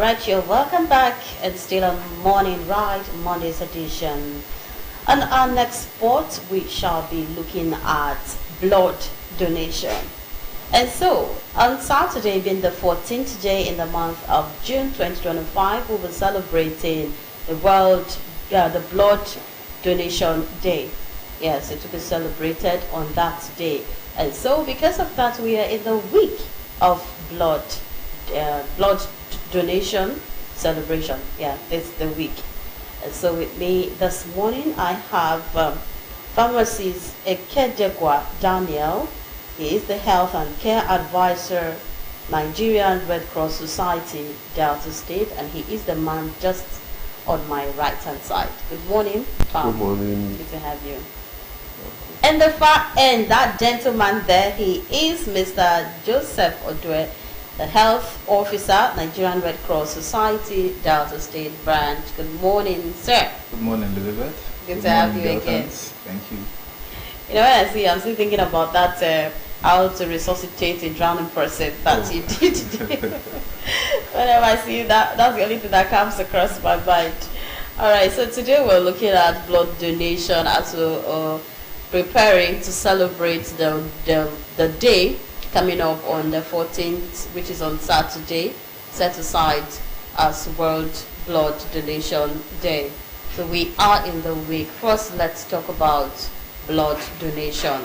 Right, you're welcome back. It's still a morning ride, Monday's edition. On our next spot, we shall be looking at blood donation. And so, on Saturday, being the 14th day in the month of June 2025, we will be celebrating the Blood Donation Day. Yes, it will be celebrated on that day. And so, because of that, we are in the week of blood donation celebration. Yeah, this is the week. And so with me this morning, I have pharmacist Ekedegwa Daniel. He is the health and care advisor, Nigerian Red Cross Society, Delta State, and he is the man just on my right hand side. Good morning, Tom. Good morning. Good to have you. And the far end, that gentleman there, he is Mr. Joseph Odwe, the health officer, Nigerian Red Cross Society, Delta State branch. Good morning, sir. Good morning, Elizabeth. Good to have you Deltans. again. Thank you. You know, when I see, I'm still thinking about that, how to resuscitate a drowning person that you did today. Whenever I see that, that's the only thing that comes across my mind. All right, so today we're looking at blood donation as preparing to celebrate the day coming up on the 14th, which is on Saturday, set aside as World Blood Donation Day. So we are in the week. First, let's talk about blood donation.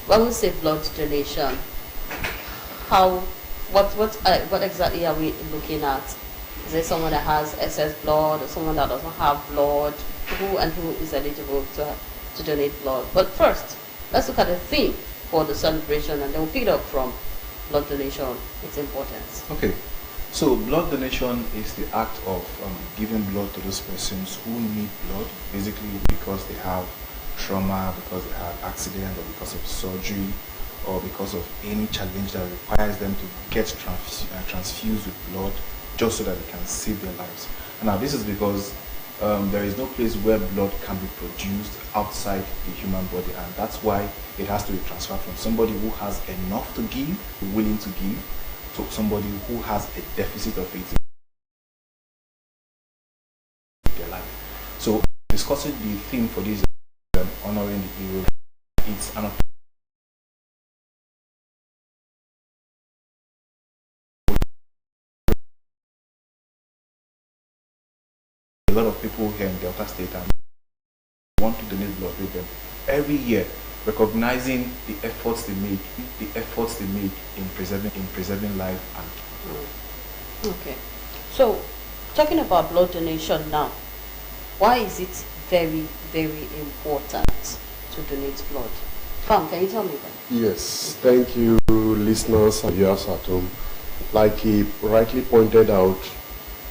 When we say blood donation, what exactly are we looking at? Is it someone that has excess blood or someone that doesn't have blood? Who is eligible to donate blood? But first, let's look at the theme for the celebration, and then we'll pick it up from blood donation, its importance. Okay, so blood donation is the act of giving blood to those persons who need blood, basically because they have trauma, because they have accident, or because of surgery, or because of any challenge that requires them to get transfused with blood, just so that they can save their lives. And now this is because there is no place where blood can be produced outside the human body, and that's why it has to be transferred from somebody who has enough to give, willing to give, to somebody who has a deficit of it in their life. So discussing the theme for this honoring the hero, it's an a lot of people here in Delta State and want to donate blood with them every year, recognizing the efforts they make in preserving life. And Okay, so talking about blood donation now, why is it very, very important to donate blood? Fam, can you tell me that? Yes, thank you, listeners and viewers at home. Like he rightly pointed out,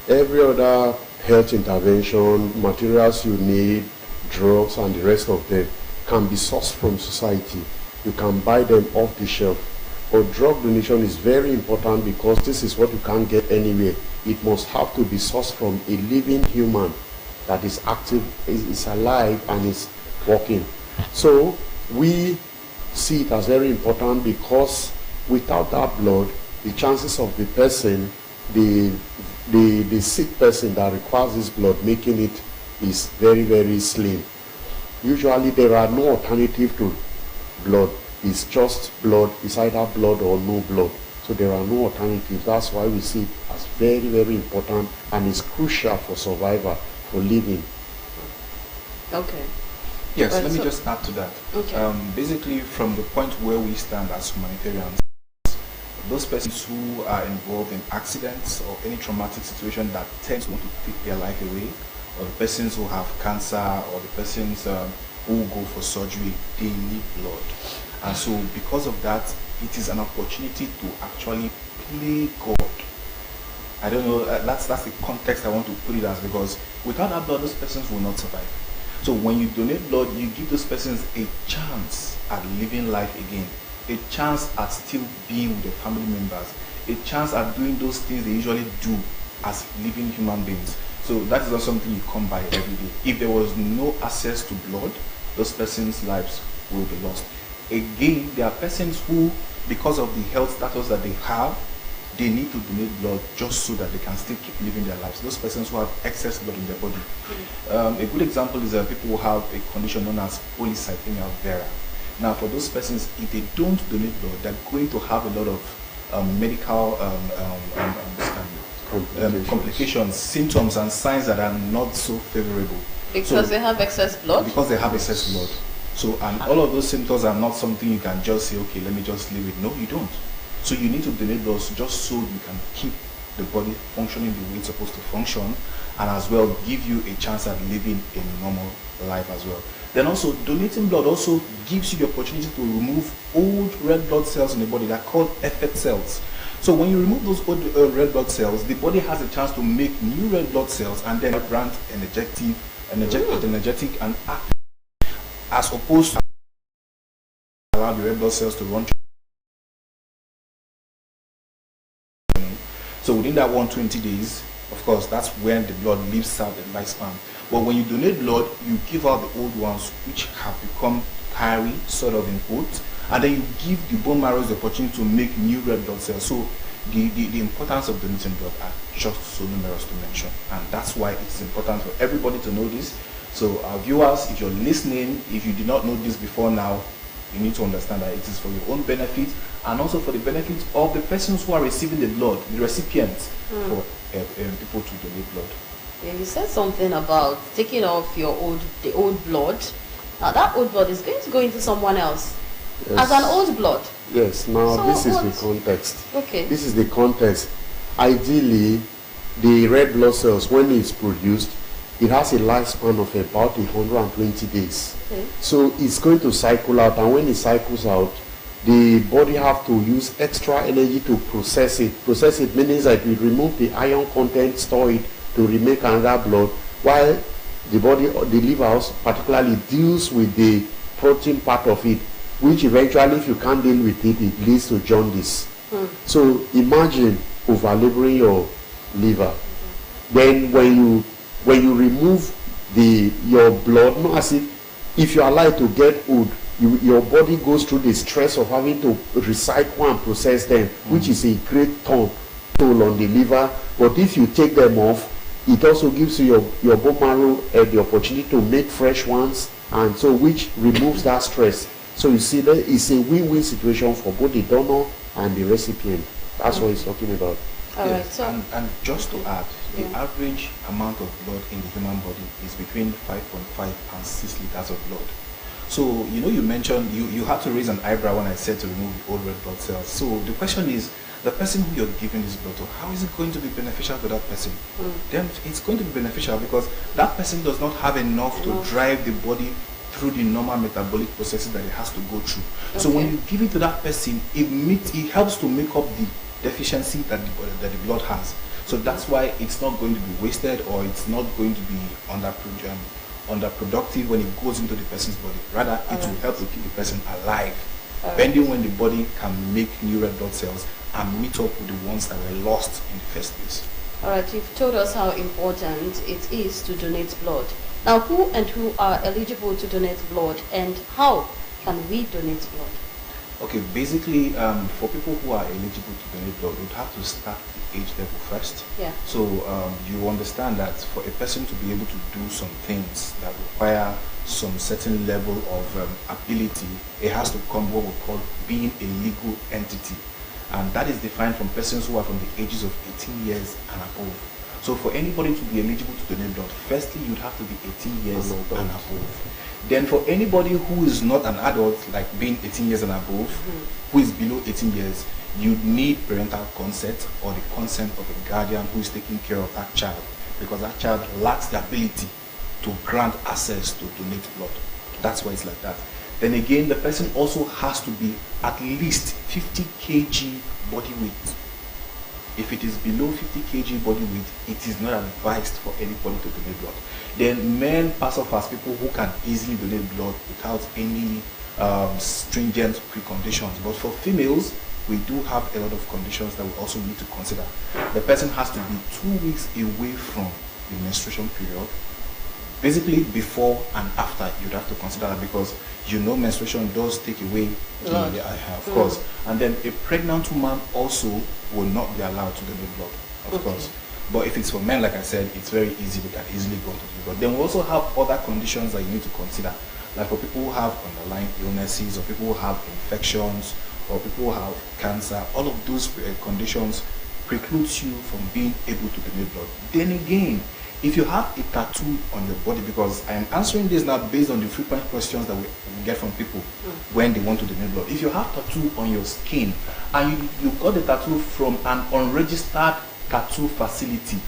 every other health intervention, materials you need, drugs and the rest of them can be sourced from society. You can buy them off the shelf. But drug donation is very important because this is what you can't get anywhere. It must have to be sourced from a living human that is active, is alive and is working. So we see it as very important because without that blood, the chances of the person, the sick person that requires this blood making it is very, very slim. Usually there are no alternative to blood. It's just blood. It's either blood or no blood. So there are no alternatives. That's why we see it as very, very important, and it's crucial for survival, for living. Okay. yes, Right, let me so- just add to that. Okay. Basically, from the point where we stand as humanitarians, those persons who are involved in accidents or any traumatic situation that tends to want to take their life away, or the persons who have cancer, or the persons who go for surgery, they need blood. And so because of that, it is an opportunity to actually play God. I don't know, that's the context I want to put it as, because without that blood, those persons will not survive. So when you donate blood, you give those persons a chance at living life again, a chance at still being with their family members, a chance at doing those things they usually do as living human beings. So that is not something you come by every day. If there was no access to blood, those persons' lives will be lost. Again, there are persons who, because of the health status that they have, they need to donate blood just so that they can still keep living their lives. Those persons who have excess blood in their body. A good example is people who have a condition known as polycythemia vera. Now, for those persons, if they don't donate blood, they're going to have a lot of medical complications, symptoms, and signs that are not so favorable. Because they have excess blood? Because they have excess blood. So, and all of those symptoms are not something you can just say, okay, let me just leave it. No, you don't. So you need to donate blood just so you can keep the body functioning the way it's supposed to function, and as well give you a chance at living a normal life as well. Then also, donating blood also gives you the opportunity to remove old red blood cells in the body. They're called effete cells. So when you remove those old red blood cells, the body has a chance to make new red blood cells and then grant energetic and active, as opposed to allow the red blood cells to run. So within that 120 days, of course, that's when the blood leaves out the lifespan. But when you donate blood, you give out the old ones which have become tiring, sort of in quotes, and then you give the bone marrow the opportunity to make new red blood cells. So the importance of donating blood are just so numerous to mention, and that's why it's important for everybody to know this. So our viewers, if you're listening, if you did not know this before now, you need to understand that it is for your own benefit and also for the benefit of the persons who are receiving the blood, the recipients, for people to donate blood. Yeah, you said something about taking off the old blood. Now that old blood is going to go into someone else as an old blood. Yes, now So this is what? the context. Okay. This is the context. Ideally, the red blood cells, when it's produced, it has a lifespan of about 120 days. Okay. So it's going to cycle out, and when it cycles out, the body have to use extra energy to process it. Process it means that we remove the iron content, store it to remake another blood, while the body, the liver particularly deals with the protein part of it, which eventually, if you can't deal with it, it leads to jaundice. So imagine over-laboring your liver. Then when you remove your blood, not as if you are allowed to get old, your body goes through the stress of having to recycle and process them, which is a great toll on the liver. But if you take them off, it also gives you your bone marrow the opportunity to make fresh ones, and so which removes that stress. So you see that it's a win-win situation for both the donor and the recipient. That's what he's talking about. All right. So And just to add, the average amount of blood in the human body is between 5.5 and 6 liters of blood. So, you mentioned, you had to raise an eyebrow when I said to remove the old red blood cells. So the question is, the person who you're giving this blood to, how is it going to be beneficial to that person? Then it's going to be beneficial because that person does not have enough to drive the body through the normal metabolic processes that it has to go through. Okay. So when you give it to that person, it helps to make up the deficiency that the blood has. So that's why it's not going to be wasted, or it's not going to be underproductive when it goes into the person's body. Rather, it will help to keep the person alive, pending when the body can make new red blood cells and meet up with the ones that were lost in the first place. all right, you've told us how important it is to donate blood. Now, who are eligible to donate blood, and how can we donate blood? Okay, basically, for people who are eligible to donate blood, we'd have to start the age level first. Yeah. So you understand that for a person to be able to do some things that require some certain level of ability, it has to come what we call being a legal entity. And that is defined from persons who are from the ages of 18 years and above. So for anybody to be eligible to donate blood, firstly, you'd have to be 18 years and above. Then for anybody who is not an adult, like being 18 years and above, who is below 18 years, you need parental consent or the consent of a guardian who is taking care of that child, because that child lacks the ability to grant access to donate blood. That's why it's like that. Then again, the person also has to be at least 50 kg body weight. If it is below 50 kg body weight, it is not advised for anybody to donate blood. Then men pass off as people who can easily donate blood without any stringent preconditions. But for females, we do have a lot of conditions that we also need to consider. The person has to be 2 weeks away from the menstruation period. basically before and after you'd have to consider that, because menstruation does take away Blood. of course. And then a pregnant woman also will not be allowed to donate blood, of course. But if it's for men, like I said, it's very easy. They can easily go to the blood. Then we also have other conditions that you need to consider, like for people who have underlying illnesses, or people who have infections, or people who have cancer. All of those conditions precludes you from being able to donate blood. Then again, if you have a tattoo on your body, because I am answering this now based on the frequent questions that we get from people when they want to donate blood. If you have tattoo on your skin and you got the tattoo from an unregistered tattoo facility,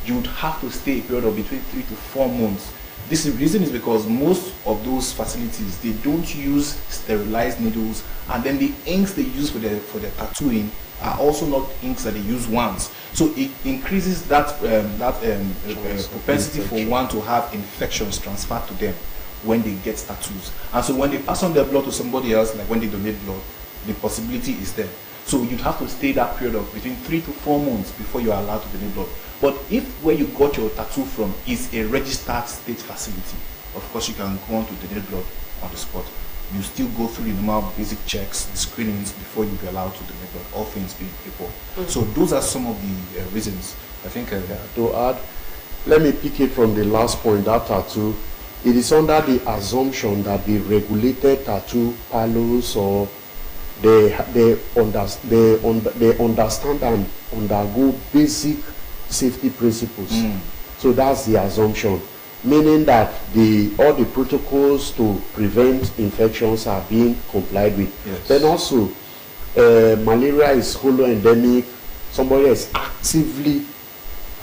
you would have to stay a period of between 3 to 4 months. This reason is because most of those facilities, they don't use sterilized needles, and then the inks they use for the tattooing are also not inks that they use once. So it increases that propensity for one to have infections transferred to them when they get tattoos. And so when they pass on their blood to somebody else, like when they donate blood, the possibility is there. So you'd have to stay that period of between 3 to 4 months before you're allowed to donate blood. But if where you got your tattoo from is a registered state facility, of course you can go on to donate blood on the spot. You still go through the normal basic checks, the screenings before you be allowed to donate blood, all things being equal. So those are some of the reasons. I think to add, let me pick it from the last point, that tattoo. It is under the assumption that the regulated tattoo parlors, or they understand and undergo basic safety principles. So that's the assumption, meaning that all the protocols to prevent infections are being complied with. Yes. Then also, malaria is holo-endemic. Somebody is actively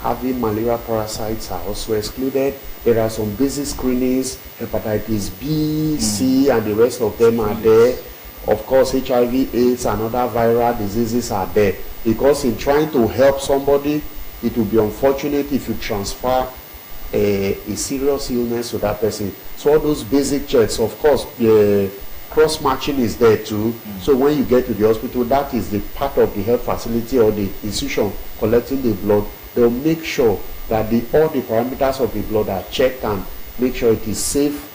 having malaria parasites are also excluded. There are some basic screenings, hepatitis B, C, and the rest of them are there. Of course, HIV, AIDS, and other viral diseases are there. Because in trying to help somebody, it will be unfortunate if you transfer a serious illness to that person. So all those basic checks, of course, cross-matching is there too. So when you get to the hospital, that is the part of the health facility or the institution collecting the blood. They'll make sure that all the parameters of the blood are checked and make sure it is safe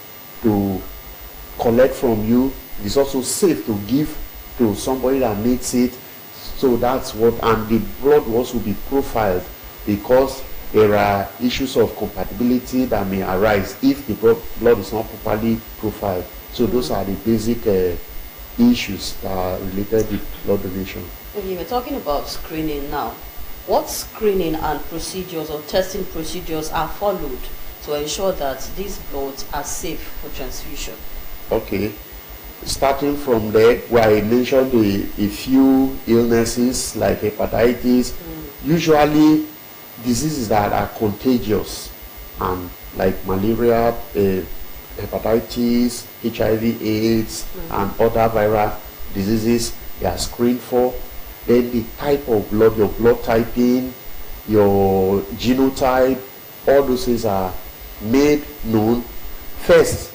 to collect from you. It's also safe to give to somebody that needs it. So that's what, and the blood will also be profiled, because there are issues of compatibility that may arise if the blood is not properly profiled. So those are the basic issues that are related to blood donation. Okay, we're talking about screening now. What screening and procedures or testing procedures are followed to ensure that these bloods are safe for transfusion? Okay. Starting from there, where I mentioned a few illnesses like hepatitis, usually diseases that are contagious, and like malaria, hepatitis, HIV, AIDS, and other viral diseases, they are screened for. Then the type of blood, your blood typing, your genotype, all those things are made known. First,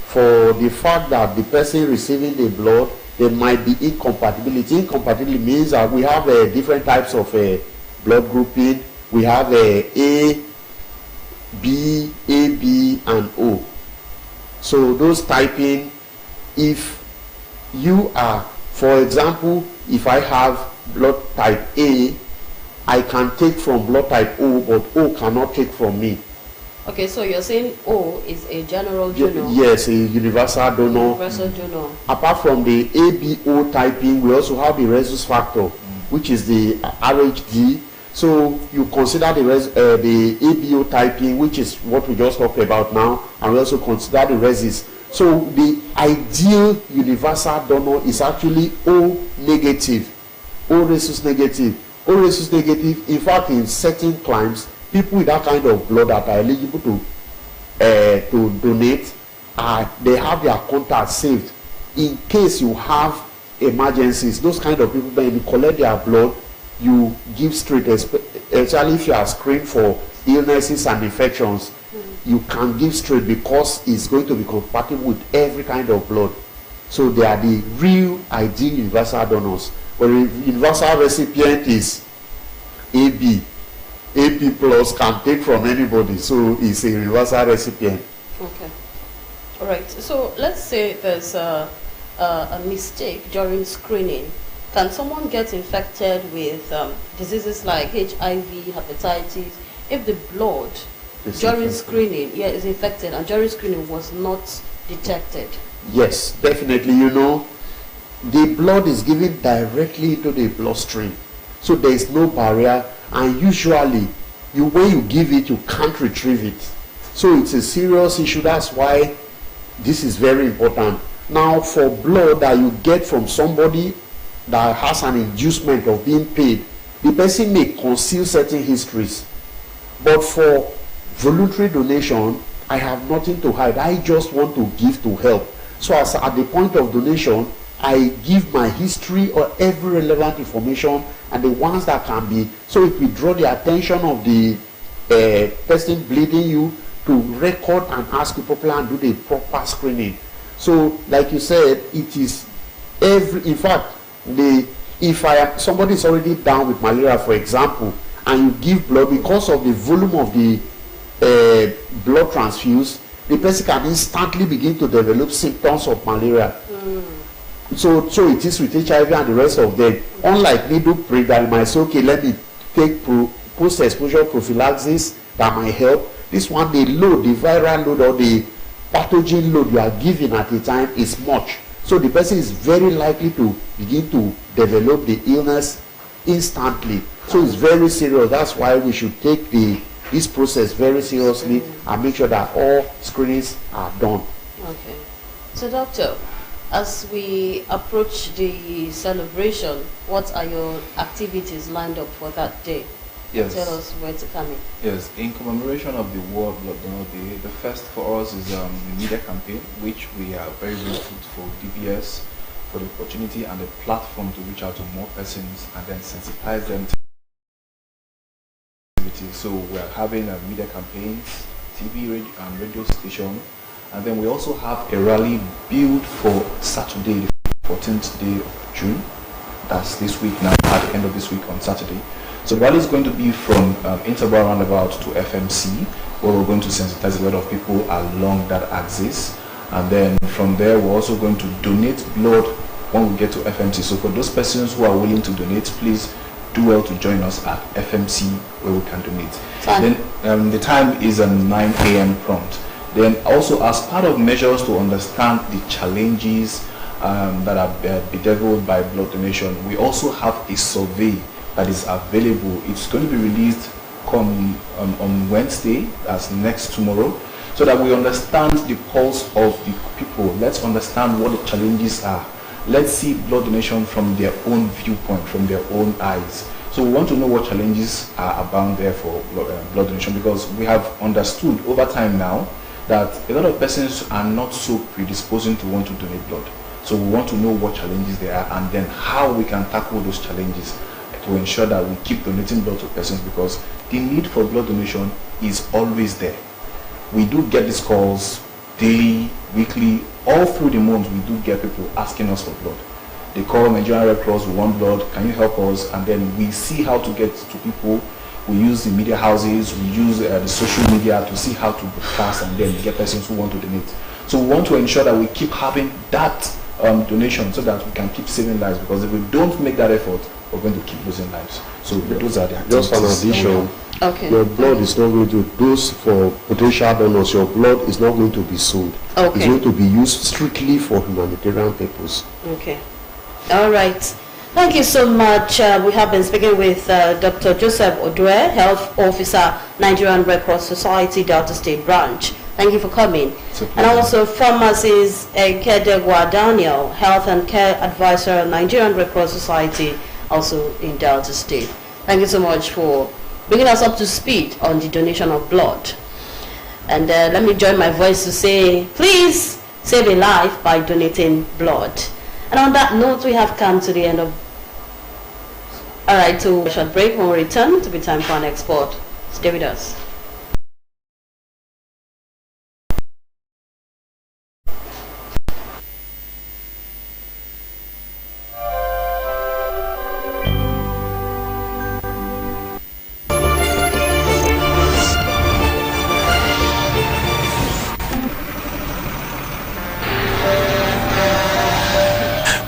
for the fact that the person receiving the blood, there might be incompatibility. Incompatibility means that we have different types of blood grouping. We have A, B, AB, and O. So those typing, if you are, for example, if I have blood type A, I can take from blood type O, but O cannot take from me. Okay, so you're saying O is a general donor? Yes, a universal donor. Universal donor. Apart from the ABO typing, we also have the rhesus factor, which is the RHD. So you consider the ABO typing, which is what we just talked about now, and we also consider the rhesus. So the ideal universal donor is actually O negative, O rhesus negative. O rhesus negative, in fact, in certain climes, people with that kind of blood that are eligible to donate, they have their contact saved. In case you have emergencies, those kind of people, when you collect their blood, you give straight, especially if you are screened for illnesses and infections, you can give straight because it's going to be compatible with every kind of blood. So they are the real ideal universal donors. But the universal recipient is AB. AP plus can take from anybody, so it's a universal recipient. Okay. All right. So let's say there's a mistake during screening. Can someone get infected with diseases like HIV, hepatitis, if the blood during screening is infected and during screening was not detected? Yes, definitely. You know, the blood is given directly into the bloodstream, so there is no barrier, and usually when you give it, you can't retrieve it. So it's a serious issue. That's why this is very important. Now, for blood that you get from somebody that has an inducement of being paid, the person may conceal certain histories. But for voluntary donation, I have nothing to hide. I just want to give to help. So as at the point of donation, I give my history or every relevant information, and the ones that can be, so it will draw the attention of the person bleeding you to record and ask you properly and do the proper screening. So like you said, it is in fact, if somebody is already down with malaria, for example, and you give blood, because of the volume of the blood transfused, the person can instantly begin to develop symptoms of malaria. So it is with HIV and the rest of them. Unlike needle prick that you might say, okay, let me take post-exposure prophylaxis that might help. This one, the viral load or the pathogen load you are giving at a time is much. So the person is very likely to begin to develop the illness instantly. So it's very serious. That's why we should take this process very seriously and make sure that all screenings are done. Okay. So doctor, as we approach the celebration, what are your activities lined up for that day? Yes. Tell us where to come in. Yes, in commemoration of the World Blood Donor Day, the first for us is the media campaign, which we are very grateful for DBS for the opportunity and the platform to reach out to more persons and then sensitize them to activities. So we are having a media campaigns, TV and radio station, and then we also have a rally built for Saturday, the 14th day of June. That's this week now, at the end of this week on Saturday. So the rally is going to be from Interborough Roundabout to FMC, where we're going to sensitize a lot of people along that axis. And then from there, we're also going to donate blood when we get to FMC. So for those persons who are willing to donate, please do well to join us at FMC where we can donate. Fine. Then the time is at 9 a.m. prompt. Then also, as part of measures to understand the challenges that are bedeviled by blood donation, we also have a survey that is available. It's going to be released on Wednesday, that's next tomorrow, so that we understand the pulse of the people. Let's understand what the challenges are. Let's see blood donation from their own viewpoint, from their own eyes. So we want to know what challenges are abound there for blood donation, because we have understood over time now that a lot of persons are not so predisposing to want to donate blood. So we want to know what challenges there are and then how we can tackle those challenges to ensure that we keep donating blood to persons, because the need for blood donation is always there. We do get these calls daily, weekly, all through the month. We do get people asking us for blood. They call Nigerian Red Cross, we want blood, can you help us? And then we see how to get to people. We use the media houses, we use the social media to see how to broadcast and then get persons who want to donate. So we want to ensure that we keep having that donation so that we can keep saving lives, because if we don't make that effort, we're going to keep losing lives. So those are the activities. Just an addition, okay. Your blood is not going to, those for potential donors, your blood is not going to be sold. Okay. It's going to be used strictly for humanitarian purpose. Okay. All right. Thank you so much. We have been speaking with Dr. Joseph Odue, Health Officer, Nigerian Red Cross Society, Delta State Branch. Thank you for coming. And also Pharmacist Kedegwa Daniel, Health and Care Advisor, Nigerian Red Cross Society, also in Delta State. Thank you so much for bringing us up to speed on the donation of blood. And let me join my voice to say, please save a life by donating blood. And on that note, we have come to the end of... All right, to a short break. When we return, to be time for an export. Stay with us.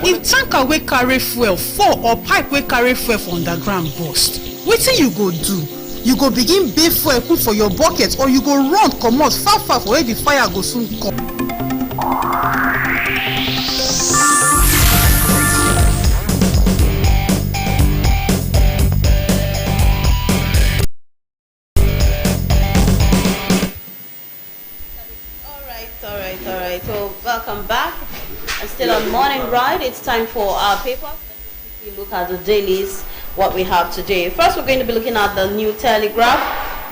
if tanker wey carry fuel fall or pipe wey carry fuel for underground burst, wetin you go do? You go begin bail fuel put for your bucket, or you go run comot far for where the fire go soon come. All right. So welcome back. And still on Morning Ride. It's time for our papers. Let's quickly look at the dailies, what we have today. First, we're going to be looking at the New Telegraph.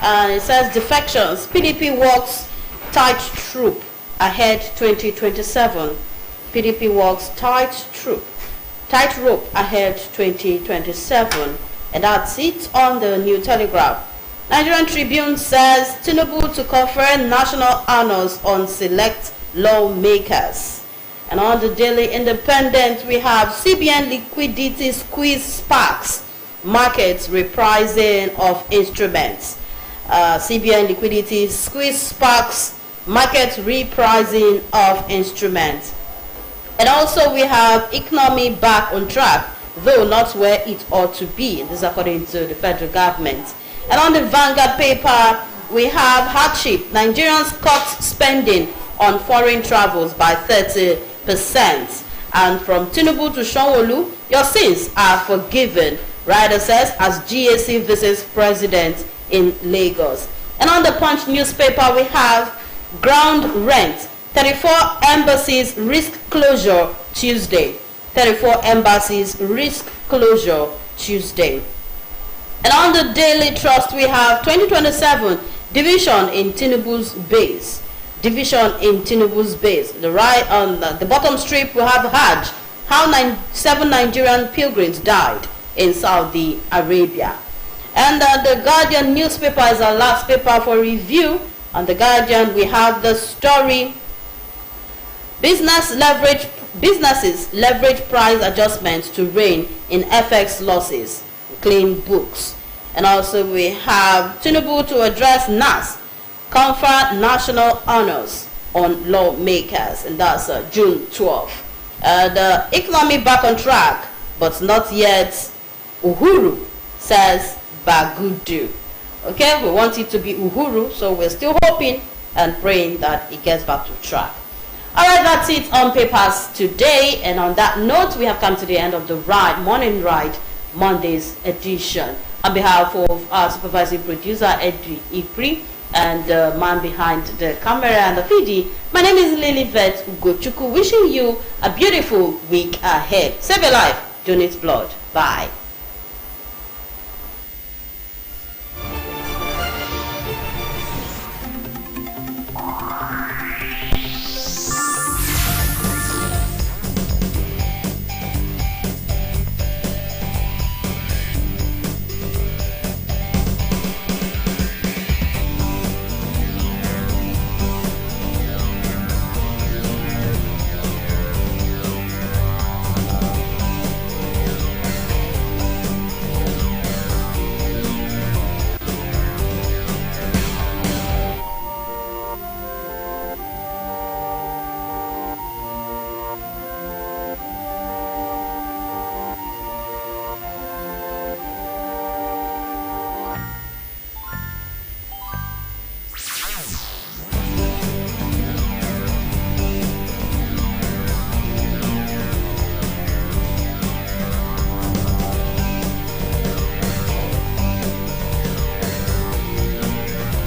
And it says defections. PDP walks tight troop ahead 2027. PDP walks tight rope ahead 2027. And that's it on the New Telegraph. Nigerian Tribune says Tinubu to confer national honors on select lawmakers. And on the Daily Independent, we have CBN liquidity squeeze sparks, markets repricing of instruments. CBN liquidity squeeze sparks, market repricing of instruments. And also we have economy back on track, though not where it ought to be. This is according to the federal government. And on the Vanguard paper, we have hardship. Nigerians cut spending on foreign travels by 30%. And from Tinubu to Sanwo-Olu, your sins are forgiven, Rider says, as GAC visits president in Lagos. And on the Punch newspaper, we have ground rent. 34 embassies risk closure Tuesday. 34 embassies risk closure Tuesday. And on the Daily Trust, we have 2027 division in Tinubu's base. Division in Tinubu's base. The right on the bottom strip, we have Hajj. How 7 Nigerian pilgrims died in Saudi Arabia. And the Guardian newspaper is our last paper for review. On the Guardian, we have the story: businesses leverage price adjustments to rein in FX losses. Clean books. And also we have Tinubu to address NAS, confer national honors on lawmakers, and that's June 12th. The economy back on track, but not yet. Uhuru says Bagudu. Okay, we want it to be Uhuru, so we're still hoping and praying that it gets back to track. All right, that's it on papers today. And on that note, we have come to the end of the Morning Ride Monday's edition. On behalf of our supervising producer, Edri Ipri, and the man behind the camera and the PD, my name is Lilibet Ugochukwu, wishing you a beautiful week ahead. Save your life, donate blood. Bye.